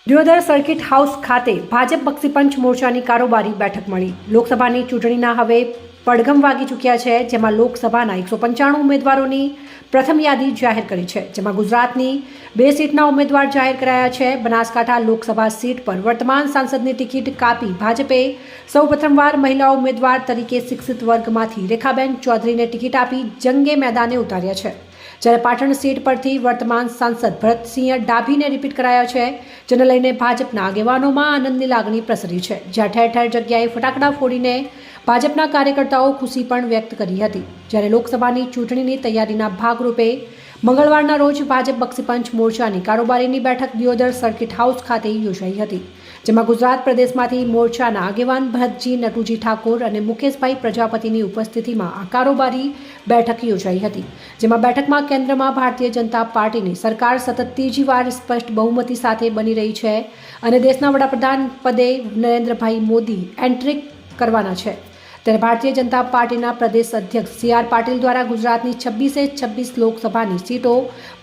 Deodar circuit house ખાતે ભાજપ બક્ષીપંચ મોરચાની કારોબારી બેઠક મળી। લોકસભાની ચૂંટણીના હવે પડઘમ વાગી ચૂક્યા છે, જેમાં લોકસભાના 195 ઉમેદવારોની પ્રથમ યાદી જાહેર કરી છે, જેમાં ગુજરાતની 2 સીટના ઉમેદવાર જાહેર કરાયા છે। બનાસકાંઠા લોકસભા સીટ પર વર્તમાન સાંસદની ટિકિટ કાપી ભાજપે સૌ પ્રથમવાર મહિલા ઉમેદવાર તરીકે શિક્ષિત વર્ગમાંથી રેખાબેન ચૌધરીને ટિકિટ આપી જંગે મેદાને ઉતાર્યા છે, જ્યારે પાટણ સીટ પરથી વર્તમાન સાંસદ ભરતસિંહ ડાભીને રિપીટ કરાયા છે, જેને લઈને ભાજપના આગેવાનોમાં આનંદની લાગણી પ્રસરી છે, જ્યાં ઠેર ઠેર જગ્યાએ ફટાકડા ફોડીને ભાજપના કાર્યકર્તાઓ ખુશી પણ વ્યક્ત કરી હતી। જ્યારે લોકસભાની ચૂંટણીની તૈયારીના ભાગરૂપે મંગળવારના રોજ ભાજપ બક્ષીપંચ મોરચાની કારોબારીની બેઠક દિયોદર સર્કિટ હાઉસ ખાતે યોજાઈ હતી, જેમાં ગુજરાત પ્રદેશમાંથી મોરચાના આગેવાન ભરતજી નટુજી ઠાકોર અને મુકેશભાઈ પ્રજાપતિની ઉપસ્થિતિમાં આ કારોબારી બેઠક યોજાઈ હતી, જેમાં બેઠકમાં કેન્દ્રમાં ભારતીય જનતા પાર્ટીની સરકાર સતત ત્રીજી વાર સ્પષ્ટ બહુમતી સાથે બની રહી છે અને દેશના વડાપ્રધાન પદે નરેન્દ્રભાઈ મોદી એન્ટ્રી કરવાના છે, ત્યારે ભારતીય જનતા પાર્ટીના પ્રદેશ અધ્યક્ષ CR પાટીલ દ્વારા ગુજરાતની 26 લોકસભાની સીટો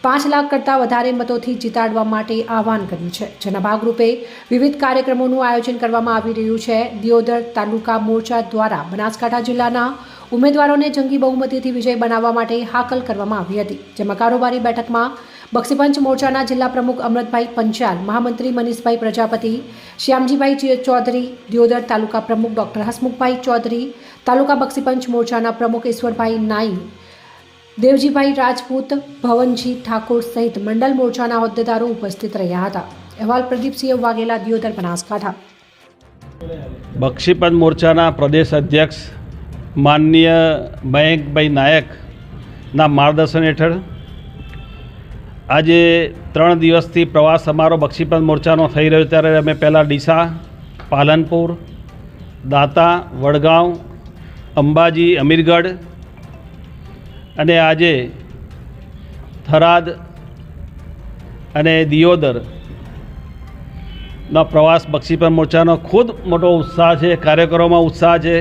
5 લાખ કરતાં વધારે મતોથી જીતાડવા માટે આહવાન કર્યું છે, જેના ભાગરૂપે વિવિધ કાર્યક્રમોનું આયોજન કરવામાં આવી રહ્યું છે। દિયોદર તાલુકા મોરચા દ્વારા બનાસકાંઠા જિલ્લાના ઉમેદવારોને જંગી બહુમતીથી વિજય બનાવવા માટે હાકલ કરવામાં આવી હતી, જેમાં કારોબારી બેઠકમાં બક્ષીપંચ મોરચાના જિલ્લા પ્રમુખ અમૃતભાઈ પંચાલ, મહામંત્રી મનીષભાઈ પ્રજાપતિ, શ્યામજીભાઈ ચૌધરી, દિયોદર તાલુકા પ્રમુખ ડૉક્ટર હસમુખભાઈ ચૌધરી, તાલુકા બક્ષીપંચ મોરચાના પ્રમુખ ઈશ્વરભાઈ નાઈ, દેવજીભાઈ રાજપૂત, ભવનજી ઠાકોર સહિત મંડળ મોરચાના હોદ્દેદારો ઉપસ્થિત રહ્યા હતા। અહેવાલ પ્રદીપસિંહ વાઘેલા, દિયોદર, બનાસકાંઠા। બક્ષીપંચ મોરચાના પ્રદેશ અધ્યક્ષ માનનીય મયંકભાઈ નાયકના માર્ગદર્શન હેઠળ આજે 3 દિવસથી પ્રવાસ અમારો બક્ષીપંચ મોરચાનો થઈ રહ્યો, ત્યારે અમે પહેલાં ડીસા, પાલનપુર, દાતા, વડગાંવ, અંબાજી, અમીરગઢ અને આજે થરાદ અને દિયોદરનો પ્રવાસ બક્ષીપંચ મોરચાનો ખૂબ મોટો ઉત્સાહ છે, કાર્યકરોમાં ઉત્સાહ છે।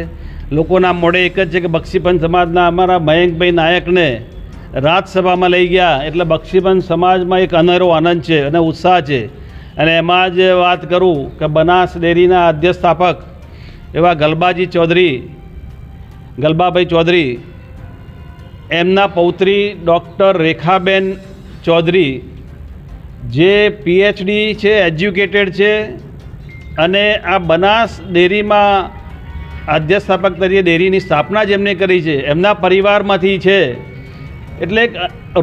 લોકોના મોઢે એક જ છે કે બક્ષીપંચ સમાજના અમારા મયંકભાઈ નાયકને રાજ્યસભામાં લઈ ગયા એટલે બક્ષીપંચ સમાજમાં એક અનેરો આનંદ છે અને ઉત્સાહ છે। અને એમાં જ વાત કરું કે બનાસ ડેરીના અધ્યક્ષસ્થાપક એવા ગલબાભાઈ ચૌધરી, એમના પૌત્રી ડૉક્ટર રેખાબેન ચૌધરી જે PhD છે, એજ્યુકેટેડ છે અને આ બનાસ ડેરીમાં અધ્યક્ષસ્થાપક તરીકે ડેરીની સ્થાપના જેમને કરી છે, એમના પરિવારમાંથી છે, એટલે એક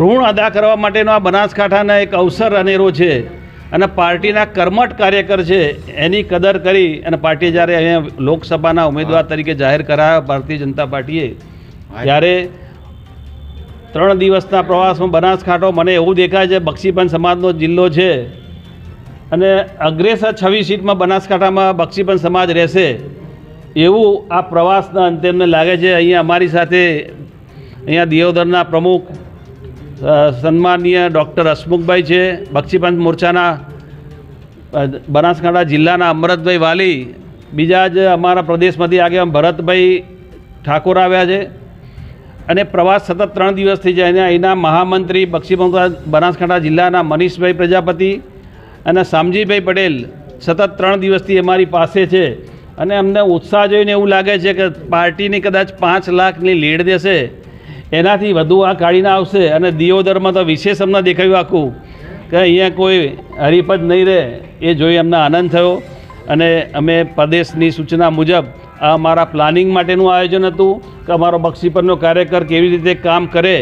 ઋણ અદા કરવા માટેનો આ બનાસકાંઠાના એક અવસર અનેરો છે અને પાર્ટીના કર્મઠ કાર્યકર છે, એની કદર કરી અને પાર્ટીએ જ્યારે અહીંયા લોકસભાના ઉમેદવાર તરીકે જાહેર કરાયા ભારતીય જનતા પાર્ટીએ, ત્યારે 3 દિવસના પ્રવાસમાં બનાસકાંઠો મને એવું દેખાય છે બક્ષીપંચ સમાજનો જિલ્લો છે અને અગ્રેસર 26 સીટમાં બનાસકાંઠામાં બક્ષીપંચ સમાજ રહેશે એવું આ પ્રવાસના અંતે અમને લાગે છે। અહીંયા અમારી સાથે અહીંયા દિયોદરના પ્રમુખ સન્માનીય ડૉક્ટર હસમુખભાઈ છે, બક્ષીપંચ મોરચાના બનાસકાંઠા જિલ્લાના અમૃતભાઈ વાલી, બીજા જ અમારા પ્રદેશમાંથી આગેવાન ભરતભાઈ ઠાકોર આવ્યા છે અને પ્રવાસ સતત 3 દિવસથી છે। અહીંના મહામંત્રી બક્ષીપંચ બનાસકાંઠા જિલ્લાના મનીષભાઈ પ્રજાપતિ અને શામજીભાઈ પટેલ સતત 3 દિવસથી અમારી પાસે છે અને અમને ઉત્સાહ જોઈને એવું લાગે છે કે પાર્ટીની કદાચ 5 લાખની લીડ દેશે, એનાથી વધુ આ કાઢીને આવશે અને દિયોદરમાં તો વિશેષ અમને દેખાયું આખું કે અહીંયા કોઈ હરીફ જ નહીં રહે, એ જોઈ અમને આનંદ થયો અને અમે પ્રદેશની સૂચના મુજબ આ અમારા પ્લાનિંગ માટેનું આયોજન હતું કે અમારો બક્ષીપંચનો કાર્યકર કેવી રીતે કામ કરે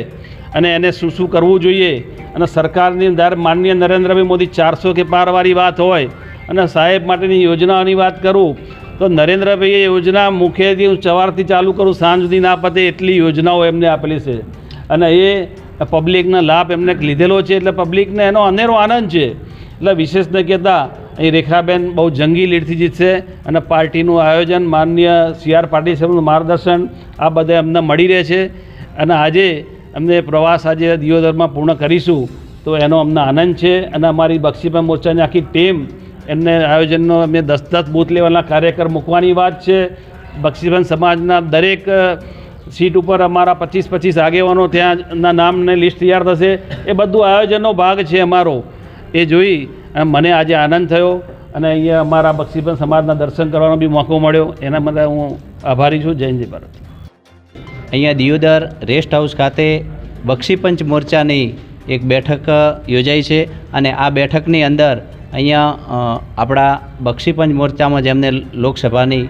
અને એને શું શું કરવું જોઈએ અને સરકારની અંદર માનનીય નરેન્દ્રભાઈ મોદી 400 કે પારવાળી વાત હોય અને સાહેબ માટેની યોજનાઓની વાત કરું તો નરેન્દ્રભાઈએ યોજના મુખ્યથી હું સવારથી ચાલુ કરું સાંજ સુધી ના પતે એટલી યોજનાઓ એમને આપેલી છે અને એ પબ્લિકના લાભ એમને લીધેલો છે, એટલે પબ્લિકને એનો અનેરો આનંદ છે। એટલે વિશેષ ન કહેતા અહીં રેખાબેન બહુ જંગી લીડથી જીતશે અને પાર્ટીનું આયોજન માનનીય CR પાટીલ સાહેબનું માર્ગદર્શન આ બધે અમને મળી રહે છે અને આજે અમને પ્રવાસ આજે દિયોદરમાં પૂર્ણ કરીશું તો એનો અમને આનંદ છે અને અમારી બક્ષીપંચ મોરચાની આખી ટીમ એમને આયોજનનો એમને 10 બૂથ લેવલના કાર્યકર મૂકવાની વાત છે। બક્ષીપંચ સમાજના દરેક સીટ ઉપર અમારા 25 આગેવાનો ત્યાંના નામની લિસ્ટ તૈયાર થશે, એ બધું આયોજનનો ભાગ છે અમારો। એ જોઈ અને મને આજે આનંદ થયો અને અહીંયા અમારા બક્ષીપંચ સમાજના દર્શન કરવાનો બી મોકો મળ્યો. એના માટે હું આભારી છું. જય હિન્દ જય ભારત. અહીંયા દિયોદર રેસ્ટ હાઉસ ખાતે બક્ષીપંચ મોરચાની એક બેઠક યોજાઈ છે અને આ બેઠકની અંદર અહીંયા આપણા બક્ષીપંચ મોરચામાં જેમને લોકસભાની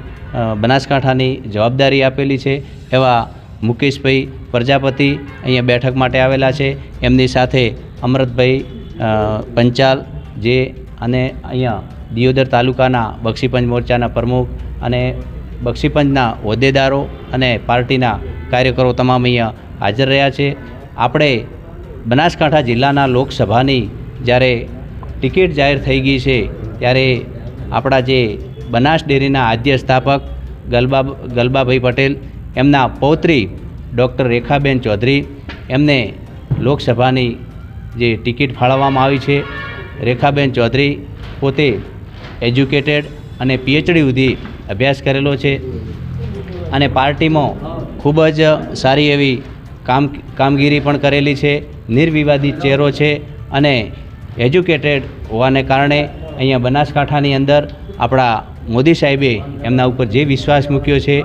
બનાસકાંઠાની જવાબદારી આપેલી છે એવા મુકેશભાઈ પ્રજાપતિ અહીંયા બેઠક માટે આવેલા છે. એમની સાથે અમરતભાઈ પંચાલ જે અને અહીંયા દિયોદર તાલુકાના બક્ષીપંચ મોરચાના પ્રમુખ અને બક્ષીપંચના હોદ્દેદારો અને પાર્ટીના કાર્યકરો તમામ અહીંયા હાજર રહ્યા છે. આપણે બનાસકાંઠા જિલ્લાના લોકસભાની જ્યારે ટિકિટ જાહેર થઈ ગઈ છે ત્યારે આપણા જે બનાસ ડેરીના આદ્ય સ્થાપક ગલબાભાઈ પટેલ એમના પૌત્રી ડૉક્ટર રેખાબેન ચૌધરી એમને લોકસભાની જે ટિકિટ ફાળવવામાં આવી છે. રેખાબેન ચૌધરી પોતે એજ્યુકેટેડ અને PhD સુધી અભ્યાસ કરેલો છે અને પાર્ટીમાં ખૂબ જ સારી એવી કામગીરી પણ કરેલી છે. નિર્વિવાદિત ચહેરો છે અને એજ્યુકેટેડ હોવાને કારણે અહીંયા બનાસકાંઠાની અંદર આપણા મોદી સાહેબે એમના ઉપર જે વિશ્વાસ મૂક્યો છે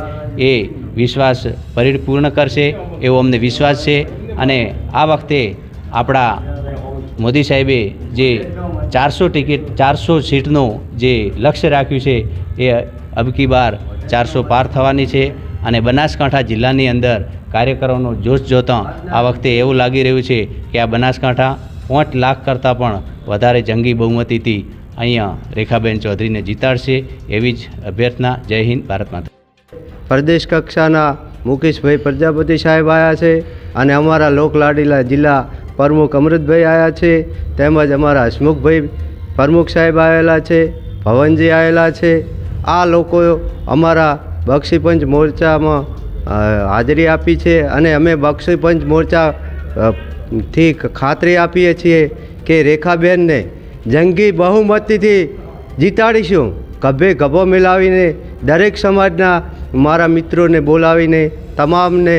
એ વિશ્વાસ પરિપૂર્ણ કરશે એવો અમને વિશ્વાસ છે. અને આ વખતે આપણા મોદી સાહેબે જે 400 સીટનું જે લક્ષ્ય રાખ્યું છે એ અબકી બાર 400 પાર થવાની છે. અને બનાસકાંઠા જિલ્લાની અંદર કાર્યકરોનો જોશ જોતાં આ વખતે એવું લાગી રહ્યું છે કે આ બનાસકાંઠા 5 લાખ કરતાં પણ વધારે જંગી બહુમતીથી અહીંયા રેખાબેન ચૌધરીને જીતાડશે એવી જ અભ્યર્થના. જય હિન્દ, ભારત માતા. પ્રદેશ કક્ષાના મુકેશભાઈ પ્રજાપતિ સાહેબ આવ્યા છે અને અમારા લોકલાડીલા જિલ્લા પ્રમુખ અમૃતભાઈ આવ્યા છે, તેમજ અમારા હસમુખભાઈ પ્રમુખ સાહેબ આવેલા છે, ભવનજી આવેલા છે. આ લોકો અમારા બક્ષીપંચ મોરચામાં હાજરી આપી છે અને અમે બક્ષીપંચ મોરચા થી ખાતરી આપીએ છીએ કે રેખાબેનને જંગી બહુમતીથી જીતાડીશું. ગભે ગભો મિલાવીને દરેક સમાજના મારા મિત્રોને બોલાવીને તમામને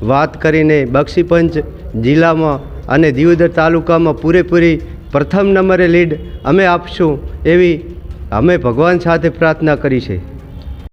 વાત કરીને બક્ષીપંચ જિલ્લામાં અને દિયોદર તાલુકામાં પૂરેપૂરી પ્રથમ નંબરે લીડ અમે આપશું એવી અમે ભગવાન સાથે પ્રાર્થના કરી છે.